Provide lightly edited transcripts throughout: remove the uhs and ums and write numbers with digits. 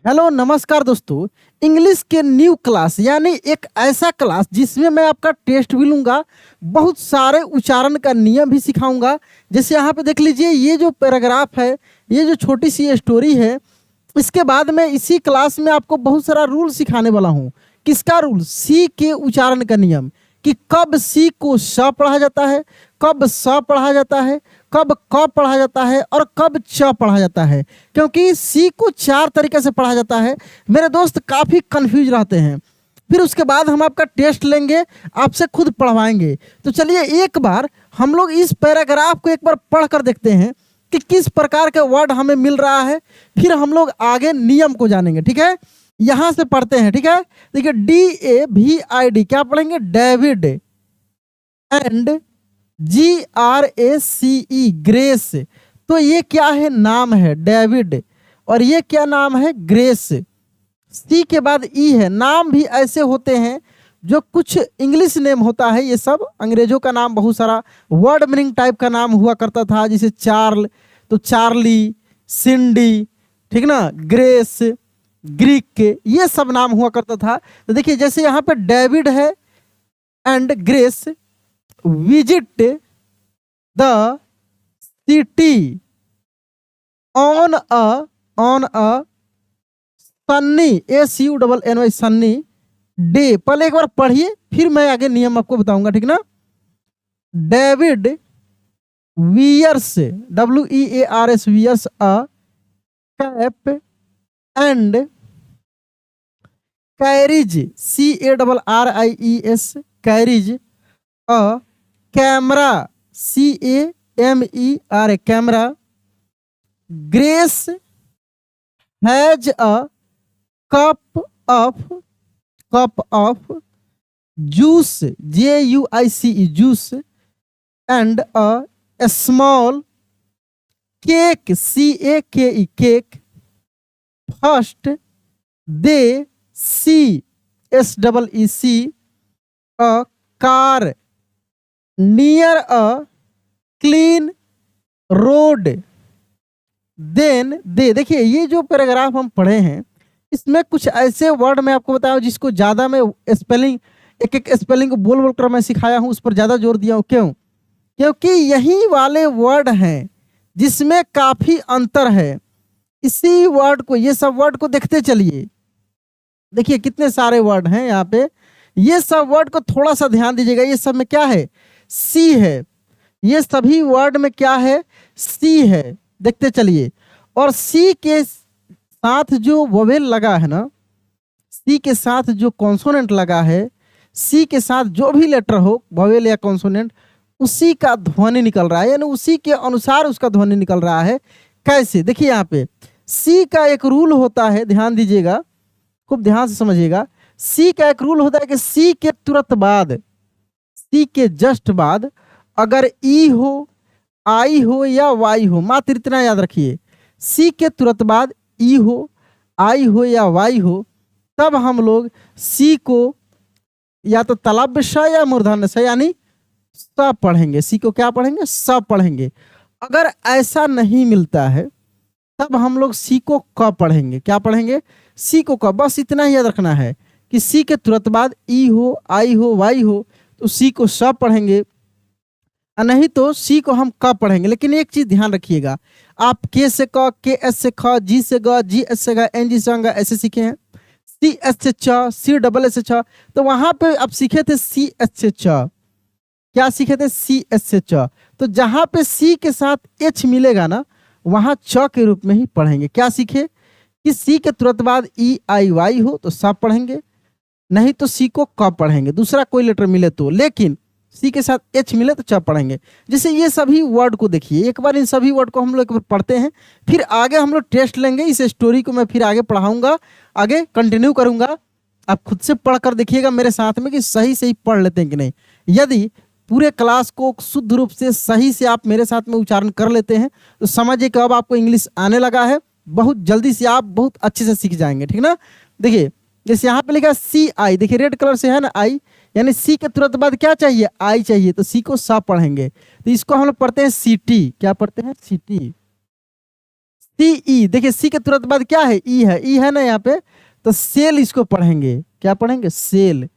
Hello नमस्कार दोस्तों। English के न्यू क्लास यानी एक ऐसा क्लास जिसमें मैं आपका टेस्ट भी लूंगा, बहुत सारे उच्चारण का नियम भी सिखाऊंगा। जैसे यहाँ पे देख लीजिए, ये जो पैराग्राफ है, ये जो छोटी सी स्टोरी है, इसके बाद मैं इसी क्लास में आपको बहुत सारा रूल सिखाने वाला हूँ। किसका रूल? सी के उच्चारण का नियम, कि कब सी को स पढ़ा जाता है, कब स पढ़ा जाता है, कब क पढ़ा जाता है और कब च पढ़ा जाता है। क्योंकि सी को 4 तरीके से पढ़ा जाता है। मेरे दोस्त काफ़ी कंफ्यूज रहते हैं। फिर उसके बाद हम आपका टेस्ट लेंगे, आपसे खुद पढ़वाएंगे। तो चलिए एक बार हम लोग इस पैराग्राफ को एक बार पढ़ कर देखते हैं कि किस प्रकार के वर्ड हमें मिल रहा है। फिर हम लोग आगे नियम को जानेंगे। ठीक है, यहाँ से पढ़ते हैं। ठीक है, देखिए DAVID क्या पढ़ेंगे? डेविड। And GRACE grace. तो ये क्या है? नाम है डेविड। और ये क्या नाम है? ग्रेस। सी के बाद ई है। नाम भी ऐसे होते हैं जो कुछ इंग्लिश नेम होता है, ये सब अंग्रेजों का नाम, बहुत सारा वर्ड मीनिंग टाइप का नाम हुआ करता था। जैसे चार्ल तो चार्ली, सिंडी, ठीक ना, ग्रेस, ग्रीक के, ये सब नाम हुआ करता था। तो देखिए जैसे यहाँ पे डेविड है and grace visit the city on a Sunny SUNNY Sunny day. पहले एक बार पढ़िए, फिर मैं आगे नियम आपको बताऊंगा। ठीक ना। David wears WEARS wears a cap and carries CARRIES carries a camera CAMERA camera. Grace has a cup of juice JUICE juice and a small cake CAKE cake. First they see SEEC a car near a clean road. Then they. देखिए ये जो paragraph हम पढ़े हैं, इसमें कुछ ऐसे word मैं आपको बताया जिसको ज़्यादा मैं स्पेलिंग, एक एक स्पेलिंग को बोल बोल कर मैं सिखाया हूँ, उस पर ज़्यादा जोर दिया हूँ। क्यों? क्योंकि यही वाले वर्ड हैं जिसमें काफ़ी अंतर है। इसी वर्ड को, ये सब वर्ड को देखते चलिए। देखिए कितने सारे वर्ड हैं यहाँ पे। ये सब वर्ड को थोड़ा सा ध्यान दीजिएगा। ये सब में क्या है? सी है। ये सभी वर्ड में क्या है? सी है। देखते चलिए। और सी के साथ जो वोवेल लगा है ना, सी के साथ जो कॉन्सोनेंट लगा है, सी के साथ जो भी लेटर हो, वोवेल या कॉन्सोनेंट, उसी का ध्वनि निकल रहा है, यानी उसी के अनुसार उसका ध्वनि निकल रहा है। कैसे? देखिए यहाँ पे सी का एक रूल होता है, ध्यान दीजिएगा, खूब ध्यान से समझिएगा। सी का एक रूल होता है कि सी के तुरंत बाद, सी के जस्ट बाद अगर ई हो, आई हो या वाई हो, मात्र इतना याद रखिए, सी के तुरंत बाद ई हो, आई हो या वाई हो, तब हम लोग सी को या तो तलव्य श या मूर्धन्य स यानी स पढ़ेंगे। सी को क्या पढ़ेंगे? स पढ़ेंगे। अगर ऐसा नहीं मिलता है तब हम लोग सी को क पढ़ेंगे। क्या पढ़ेंगे? सी को क। बस इतना ही याद रखना है कि सी के तुरंत बाद ई हो, आई हो, वाई हो, तो सी को स पढ़ेंगे, नहीं तो सी को हम क पढ़ेंगे। लेकिन एक चीज ध्यान रखिएगा, आप के से क, के एस से ख, जी से ग, जी एस से ग, एन जी से ग ऐसे सीखे हैं। सी एस से च, सी डबल एस से छ, तो वहां पे आप सीखे थे सी एस से च। क्या सीखे थे? सी एस से च। तो जहां पे सी के साथ एच मिलेगा ना, वहां च के रूप में ही पढ़ेंगे। क्या सीखे? कि सी के तुरंत बाद ई आई वाई हो तो सब पढ़ेंगे, नहीं तो सी को क पढ़ेंगे, दूसरा कोई लेटर मिले तो। लेकिन सी के साथ एच मिले तो च पढ़ेंगे। जैसे ये सभी वर्ड को देखिए, एक बार इन सभी वर्ड को हम लोग पढ़ते हैं, फिर आगे हम लोग टेस्ट लेंगे। इस स्टोरी को मैं फिर आगे पढ़ाऊंगा, आगे कंटिन्यू करूंगा। आप खुद से पढ़ कर देखिएगा मेरे साथ में कि सही सही पढ़ लेते हैं कि नहीं। यदि पूरे क्लास को शुद्ध रूप से सही से आप मेरे साथ में उच्चारण कर लेते हैं तो समझिए कि अब आपको इंग्लिश आने लगा है। बहुत जल्दी से आप बहुत अच्छे से सीख जाएंगे। ठीक ना। देखिए जैसे यहाँ पे लिखा सी आई, देखिए रेड कलर से है ना आई, यानी सी के तुरंत बाद क्या चाहिए? आई चाहिए, तो सी को सा पढ़ेंगे। तो इसको हम लोग पढ़ते हैं सिटी। क्या पढ़ते हैं? सिटी। सी ई, देखिए सी के तुरंत बाद क्या है, ई है, ई है ना यहाँ पे, तो सेल इसको पढ़ेंगे, क्या पढ़ेंगे, सेल।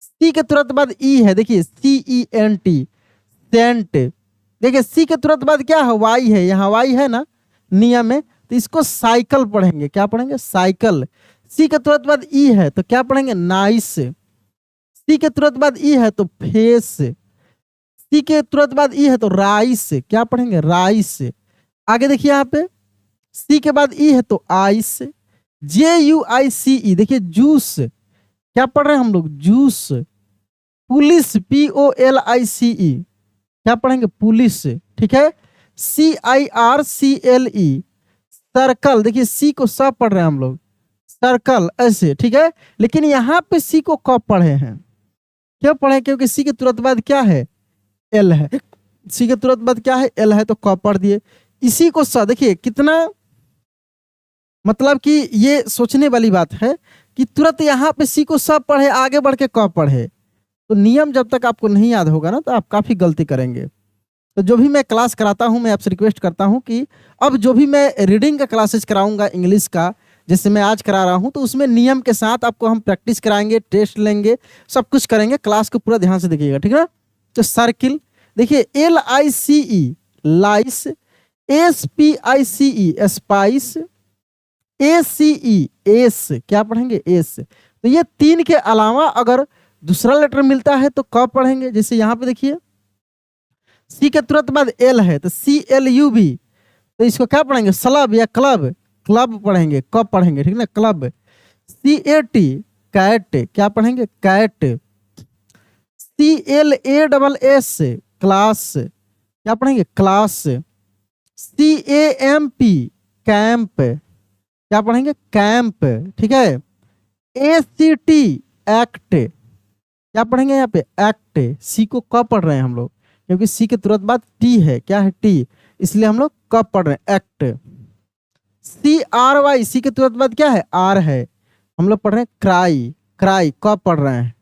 सी के तुरंत बाद ई है, देखिए सी ई एन टी, सेंट। देखिए सी के तुरंत बाद क्या है, वाई है, यहाँ वाई है ना नियम में, तो इसको साइकिल पढ़ेंगे, क्या पढ़ेंगे, साइकिल। सी के तुरंत बाद ई है तो क्या पढ़ेंगे, नाइस। सी के तुरंत बाद ई है तो फेस। सी के तुरंत बाद ई है तो राइस, क्या पढ़ेंगे, राइस। आगे देखिए यहाँ पे सी के बाद ई है तो आइस, JUICE, देखिए जूस, क्या पढ़ रहे हैं हम लोग, जूस। पुलिस, POLICE, क्या पढ़ेंगे, पुलिस, ठीक है। CIRCLE, सर्कल, देखिए सी को स पढ़ रहे हैं हम लोग, सर्कल ऐसे, ठीक है। लेकिन यहाँ पे सी को कब पढ़े हैं, क्यों पढ़े, क्योंकि सी के तुरंत बाद क्या है, एल है। सी के तुरंत बाद क्या है, एल है, तो कब पढ़ दिए। इसी को स, देखिए कितना, मतलब कि ये सोचने वाली बात है कि तुरंत यहाँ पे सी को सब पढ़े, आगे बढ़ के कब पढ़े। तो नियम जब तक आपको नहीं याद होगा ना तो आप काफी गलती करेंगे। तो जो भी मैं क्लास कराता हूँ, मैं आपसे रिक्वेस्ट करता हूँ कि अब जो भी मैं रीडिंग का क्लासेस कराऊंगा इंग्लिश का, जैसे मैं आज करा रहा हूँ, तो उसमें नियम के साथ आपको हम प्रैक्टिस कराएंगे, टेस्ट लेंगे, सब कुछ करेंगे। क्लास को पूरा ध्यान से देखिएगा, ठीक है ना। तो सर्किल, देखिए LICE, लाइस। SPICE, spice. ACE, एस, क्या पढ़ेंगे, एस। तो ये तीन के अलावा अगर दूसरा लेटर मिलता है तो कब पढ़ेंगे, जैसे यहाँ पे देखिए सी के तुरंत बाद एल है तो CLUB, तो इसको क्या पढ़ेंगे, स्लब या क्लब, क्लब पढ़ेंगे, कब पढ़ेंगे, ठीक ना, क्लब। CAT, कैट, क्या पढ़ेंगे, कैट। CLASS, क्लास, क्या पढ़ेंगे, क्लास। CAMP, कैंप, क्या पढ़ेंगे, कैंप, ठीक है। ACT, एक्ट, क्या पढ़ेंगे यहाँ पे, एक्ट। सी को कब पढ़ रहे हैं हम लोग, क्योंकि सी के तुरंत बाद टी है, क्या है, टी, इसलिए हम लोग कब पढ़ रहे हैं, एक्ट। CRY, सी के तुरंत बाद क्या है, आर है, हम लोग पढ़ रहे हैं क्राई, क्राई, कब पढ़ रहे हैं।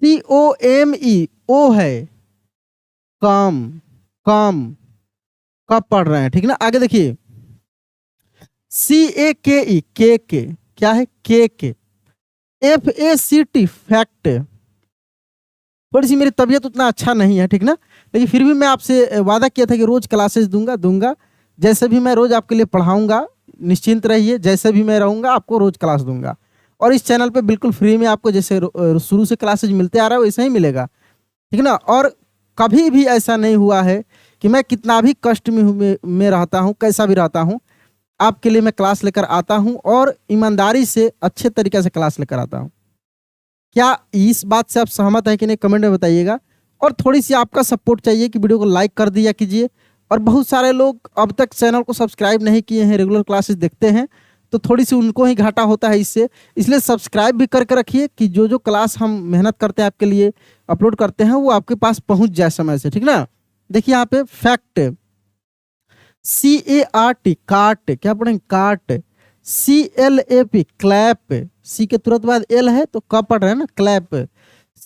COME, ओ है, कम, कम, कब पढ़ रहे हैं, ठीक ना। आगे देखिए CAKE, केक, क्या है, केक। FACT, fact. थोड़ी सी मेरी तबीयत उतना अच्छा नहीं है, ठीक ना, लेकिन फिर भी मैं आपसे वादा किया था कि रोज क्लासेस दूंगा। जैसे भी मैं रोज आपके लिए पढ़ाऊंगा, निश्चिंत रहिए, जैसे भी मैं रहूंगा आपको रोज क्लास दूंगा। और इस चैनल पे बिल्कुल फ्री में आपको जैसे शुरू से क्लासेज मिलते आ रहा है वैसे ही मिलेगा, ठीक ना। और कभी भी ऐसा नहीं हुआ है कि मैं कितना भी कष्ट में रहता हूँ, कैसा भी रहता हूँ, आपके लिए मैं क्लास लेकर आता हूँ और ईमानदारी से अच्छे तरीके से क्लास लेकर आता हूँ। क्या इस बात से आप सहमत है कि नहीं, कमेंट में बताइएगा। और थोड़ी सी आपका सपोर्ट चाहिए कि वीडियो को लाइक कर दिया कीजिए। और बहुत सारे लोग अब तक चैनल को सब्सक्राइब नहीं किए हैं, रेगुलर क्लासेस देखते हैं, तो थोड़ी सी उनको ही घाटा होता है इससे, इसलिए सब्सक्राइब भी करके रखिए कि जो जो क्लास हम मेहनत करते हैं आपके लिए अपलोड करते हैं वो आपके पास पहुंच जाए समय से, ठीक ना। देखिए यहाँ पे फैक्ट, CART, काट, क्या पढ़ेंगे, काट। CLAP, क्लैप, सी के तुरंत बाद एल है तो कब पढ़ रहे हैं ना, क्लैप।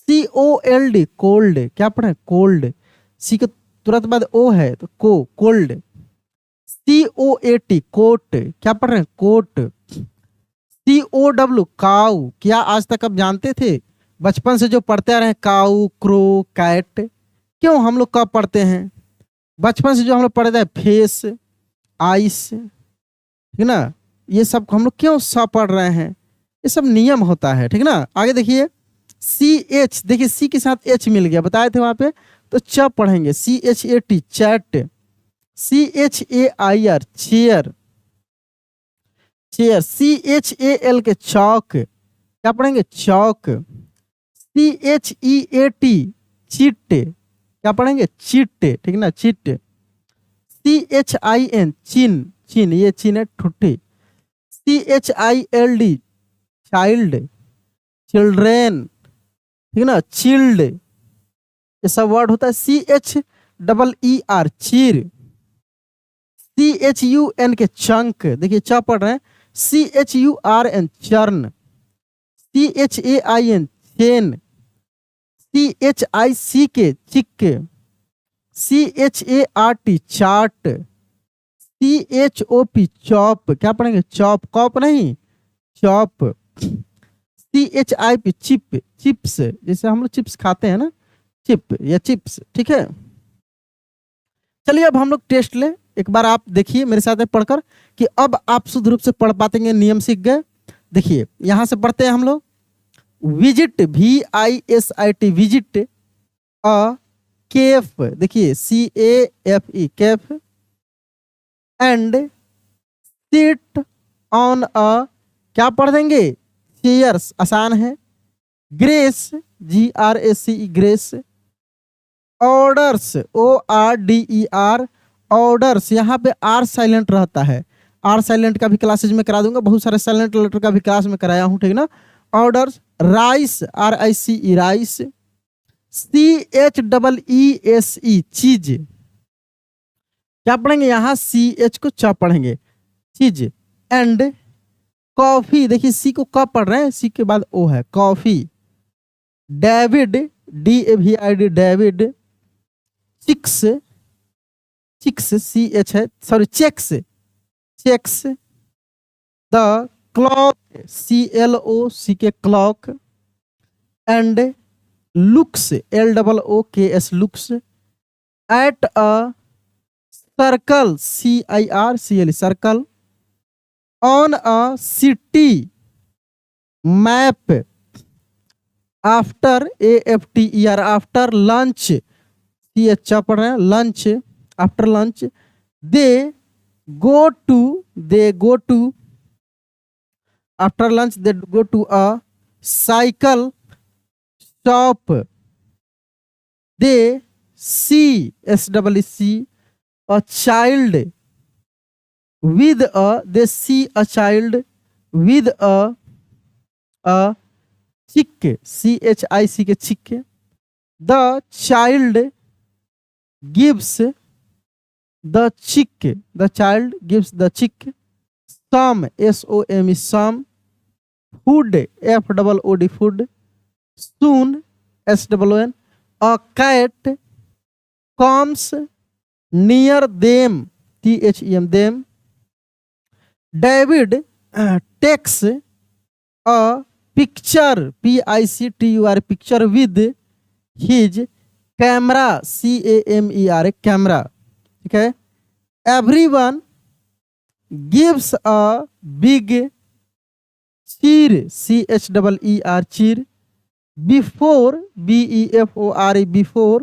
COLD, कोल्ड, क्या पढ़े, कोल्ड। सी के तुरंत बाद ओ है तो कोल्ड। COAT, कोट, क्या पढ़ रहे हैं, कोट। COW, काऊ, क्या आज तक आप जानते थे, बचपन से जो पढ़ते आ रहे हैं, काऊ, क्रो, कैट। क्यों हम लोग कब पढ़ते हैं, बचपन से जो हम लोग पढ़ते हैं, फेस, आइस, ठीक ना, ये सब हम लोग क्यों सा पढ़ रहे हैं, ये सब नियम होता है, ठीक ना। आगे देखिए CH, देखिए सी के साथ H मिल गया, बताए थे वहां पे, तो च पढ़ेंगे, CHAT, chat. CHAIR, chair, chair. CHAL के चौक, क्या पढ़ेंगे, चौक। CHEAT, चिट, क्या पढ़ेंगे, चिट, ठीक ना, चिट। CHIN, चिन, चिन, ये चिन है, ठुट्टी। CHILD, चाइल्ड, चिल्ड्रेन, ठीक ना, चिल्ड, ये सब वर्ड होता है। CHEER, चीर। CHUN के चंक, देखिए च पढ़ रहे हैं, CHURN, churn. CHAIN, chain. CHIC के चिक। CHART, chart. CHOP चॉप, क्या पढ़ेंगे? चॉप, कॉप नहीं, चॉप। CHIP चिप, चिप्स, जैसे हम लोग चिप्स खाते हैं ना, चिप या चिप्स, ठीक है। चलिए अब हम लोग टेस्ट लें, एक बार आप देखिए मेरे साथ में पढ़कर कि अब आप शुद्ध रूप से पढ़ पातेंगे, नियम सीख गए। देखिए यहां से पढ़ते हैं हम लोग, visit, VISIT, visit a cafe, देखिए CAFE cafe, and sit on a, क्या पढ़ देंगे? चेयर्स, आसान है। Grace, GRACE grace. Orders, ORDER orders, यहाँ पे आर साइलेंट रहता है, आर साइलेंट का भी क्लासेज में करा दूंगा, बहुत सारे साइलेंट लेटर का भी क्लास में कराया हूँ, ठीक ना। Orders. Rice, RICE rice. CHEESE चीज, क्या पढ़ेंगे? यहाँ CH को च पढ़ेंगे, चीज। एंड कॉफी, देखिए सी को कब पढ़ रहे हैं, सी के बाद ओ है, coffee. David, DAVID David. Chicks, chicks CH है, sorry checks, checks. The clock, CLOCK clock. And looks, LOOKS looks. At a circle, CIRCLE circle. On a city map. After, AFTER after lunch, अच्छा पढ़ रहे हैं, lunch, after lunch. They go to after lunch, they go to a cycle shop. They see, SEE a child with a, they see a child with a chick, CHICK chick. The child gives the chick, the child gives the chick some, SOME some. Food, FOOD food. Soon, SOON. A cat comes near them, THEM them. David takes a picture, PICTUR picture with his camera, CAMERA camera, okay. Everyone gives a big cheer, CHEER cheer, before, BEFORE before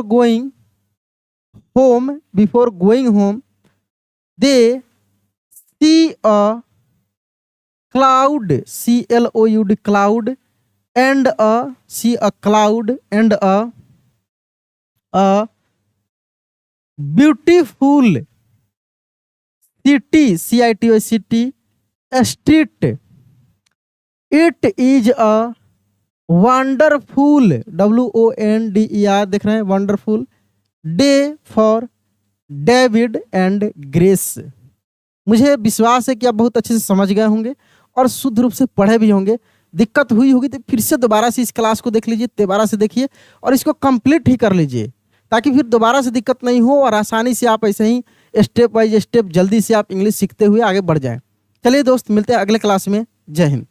going home, before going home. They see a cloud, CLOUD cloud, and a see a cloud and a beautiful city, CITY city, a street. It is a wonderful, WONDER देख रहे हैं, wonderful day for David and grace. मुझे विश्वास है कि आप बहुत अच्छे से समझ गए होंगे और शुद्ध रूप से पढ़े भी होंगे। दिक्कत हुई होगी तो फिर से दोबारा से इस क्लास को देख लीजिए, दोबारा से देखिए और इसको कंप्लीट ही कर लीजिए, ताकि फिर दोबारा से दिक्कत नहीं हो और आसानी से आप ऐसे ही स्टेप बाय स्टेप जल्दी से आप इंग्लिश सीखते हुए आगे बढ़ जाएं। चलिए दोस्त, मिलते हैं अगले क्लास में। जय हिंद।